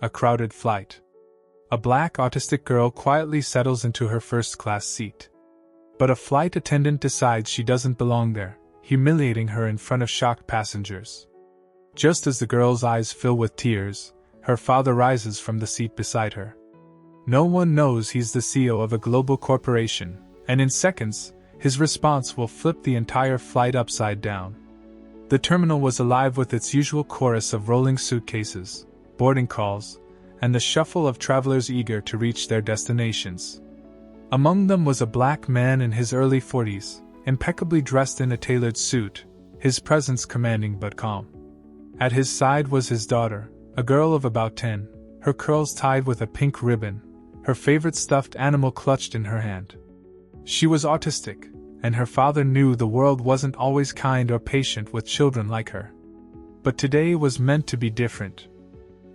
A crowded flight. A black autistic girl quietly settles into her first-class seat. But a flight attendant decides she doesn't belong there, humiliating her in front of shocked passengers. Just as the girl's eyes fill with tears, her father rises from the seat beside her. No one knows he's the CEO of a global corporation, and in seconds, his response will flip the entire flight upside down. The terminal was alive with its usual chorus of rolling suitcases, boarding calls, and the shuffle of travelers eager to reach their destinations. Among them was a black man in his early 40s, impeccably dressed in a tailored suit, his presence commanding but calm. At his side was his daughter, a girl of about 10, her curls tied with a pink ribbon, her favorite stuffed animal clutched in her hand. She was autistic, and her father knew the world wasn't always kind or patient with children like her. But today was meant to be different.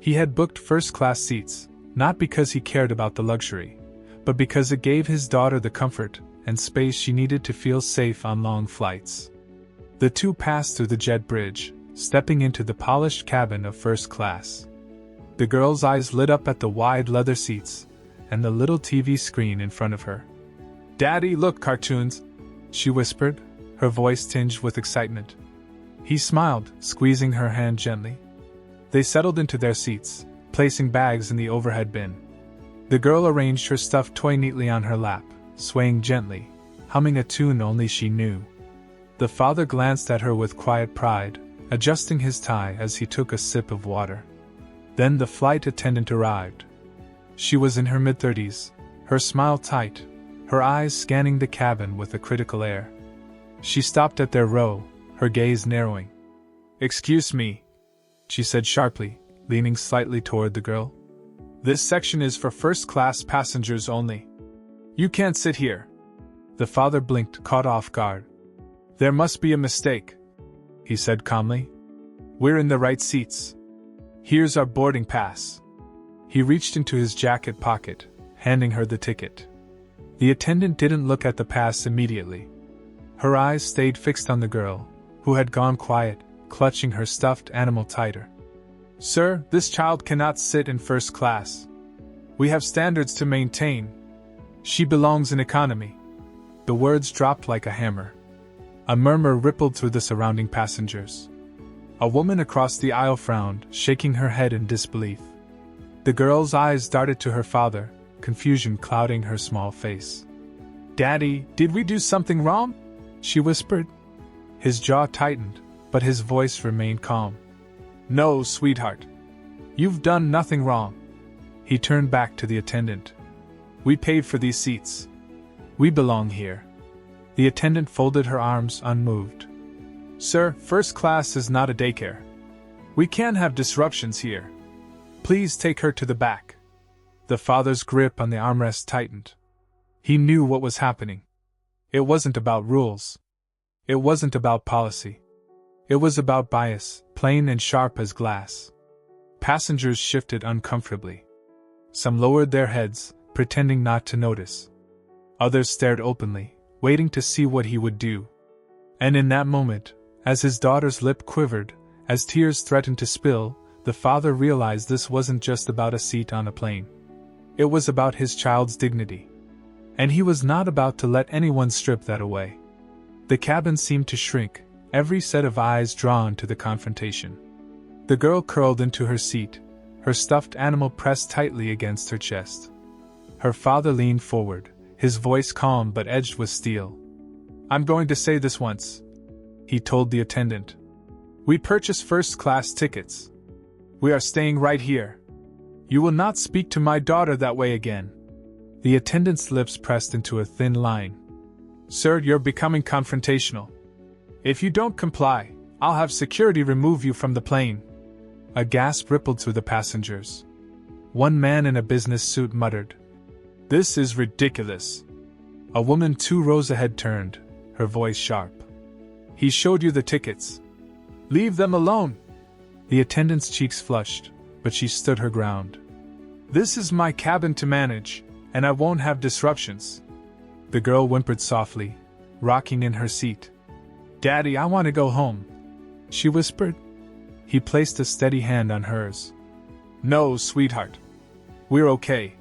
He had booked first-class seats, not because he cared about the luxury, but because it gave his daughter the comfort and space she needed to feel safe on long flights. The two passed through the jet bridge, stepping into the polished cabin of first class. The girl's eyes lit up at the wide leather seats and the little TV screen in front of her. "Daddy, look, cartoons," she whispered, her voice tinged with excitement. He smiled, squeezing her hand gently. They settled into their seats, placing bags in the overhead bin. The girl arranged her stuffed toy neatly on her lap, swaying gently, humming a tune only she knew. The father glanced at her with quiet pride, adjusting his tie as he took a sip of water. Then the flight attendant arrived. She was in her mid-30s, her smile tight, her eyes scanning the cabin with a critical air. She stopped at their row, her gaze narrowing. "Excuse me," she said sharply, leaning slightly toward the girl. "This section is for first-class passengers only. You can't sit here." The father blinked, caught off guard. "There must be a mistake," he said calmly. "We're in the right seats. Here's our boarding pass." He reached into his jacket pocket, handing her the ticket. The attendant didn't look at the pass immediately. Her eyes stayed fixed on the girl, who had gone quiet, clutching her stuffed animal tighter. "Sir, this child cannot sit in first class. We have standards to maintain. She belongs in economy." The words dropped like a hammer. A murmur rippled through the surrounding passengers. A woman across the aisle frowned, shaking her head in disbelief. The girl's eyes darted to her father, confusion clouding her small face. "Daddy, did we do something wrong?" she whispered. His jaw tightened, but his voice remained calm. "No, sweetheart. You've done nothing wrong." He turned back to the attendant. "We paid for these seats. We belong here." The attendant folded her arms, unmoved. "Sir, first class is not a daycare. We can't have disruptions here. Please take her to the back." The father's grip on the armrest tightened. He knew what was happening. It wasn't about rules. It wasn't about policy. It was about bias, plain and sharp as glass. Passengers shifted uncomfortably. Some lowered their heads, pretending not to notice. Others stared openly, waiting to see what he would do. And in that moment, as his daughter's lip quivered, as tears threatened to spill, the father realized this wasn't just about a seat on a plane. It was about his child's dignity. And he was not about to let anyone strip that away. The cabin seemed to shrink, every set of eyes drawn to the confrontation. The girl curled into her seat, her stuffed animal pressed tightly against her chest. Her father leaned forward, his voice calm but edged with steel. "I'm going to say this once," he told the attendant. "We purchased first-class tickets. We are staying right here. You will not speak to my daughter that way again." The attendant's lips pressed into a thin line. "Sir, you're becoming confrontational. If you don't comply, I'll have security remove you from the plane." A gasp rippled through the passengers. One man in a business suit muttered, "This is ridiculous." A woman 2 rows ahead turned, her voice sharp. "He showed you the tickets. Leave them alone." The attendant's cheeks flushed, but she stood her ground. "This is my cabin to manage, and I won't have disruptions." The girl whimpered softly, rocking in her seat. "Daddy, I want to go home," she whispered. He placed a steady hand on hers. No, sweetheart. We're okay.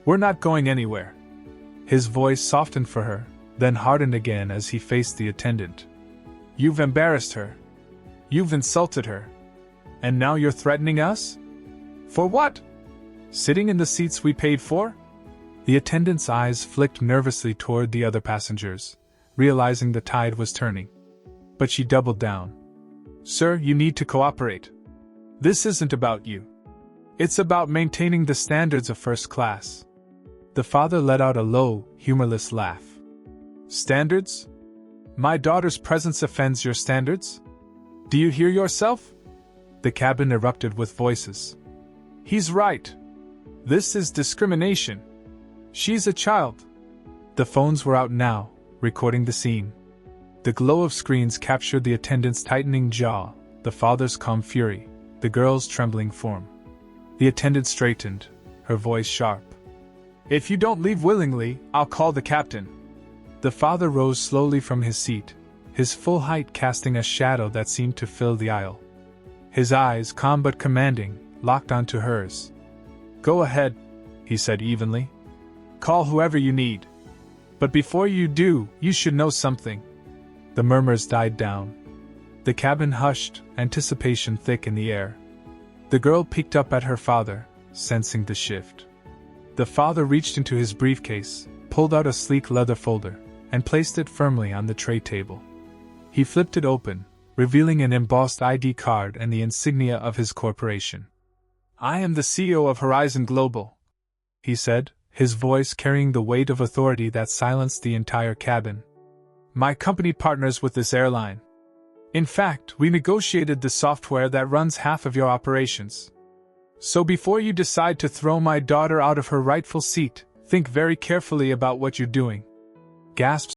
We're not going anywhere. His voice softened for her, then hardened again as he faced the attendant. You've embarrassed her. You've insulted her. And now you're threatening us? For what? Sitting in the seats we paid for? The attendant's eyes flicked nervously toward the other passengers, realizing the tide was turning. But she doubled down. Sir, you need to cooperate. This isn't about you. It's about maintaining the standards of first class. The father let out a low, humorless laugh. Standards? My daughter's presence offends your standards? Do you hear yourself? The cabin erupted with voices. He's right. This is discrimination. She's a child. The phones were out now, recording the scene. The glow of screens captured the attendant's tightening jaw, the father's calm fury, the girl's trembling form. The attendant straightened, her voice sharp. If you don't leave willingly, I'll call the captain. The father rose slowly from his seat, his full height casting a shadow that seemed to fill the aisle. His eyes, calm but commanding, locked onto hers. Go ahead, he said evenly. Call whoever you need. But before you do, you should know something. The murmurs died down. The cabin hushed, anticipation thick in the air. The girl peeked up at her father, sensing the shift. The father reached into his briefcase, pulled out a sleek leather folder, and placed it firmly on the tray table. He flipped it open, revealing an embossed ID card and the insignia of his corporation. I am the CEO of Horizon Global, he said, his voice carrying the weight of authority that silenced the entire cabin. My company partners with this airline. In fact, we negotiated the software that runs half of your operations. So before you decide to throw my daughter out of her rightful seat, think very carefully about what you're doing. Gasped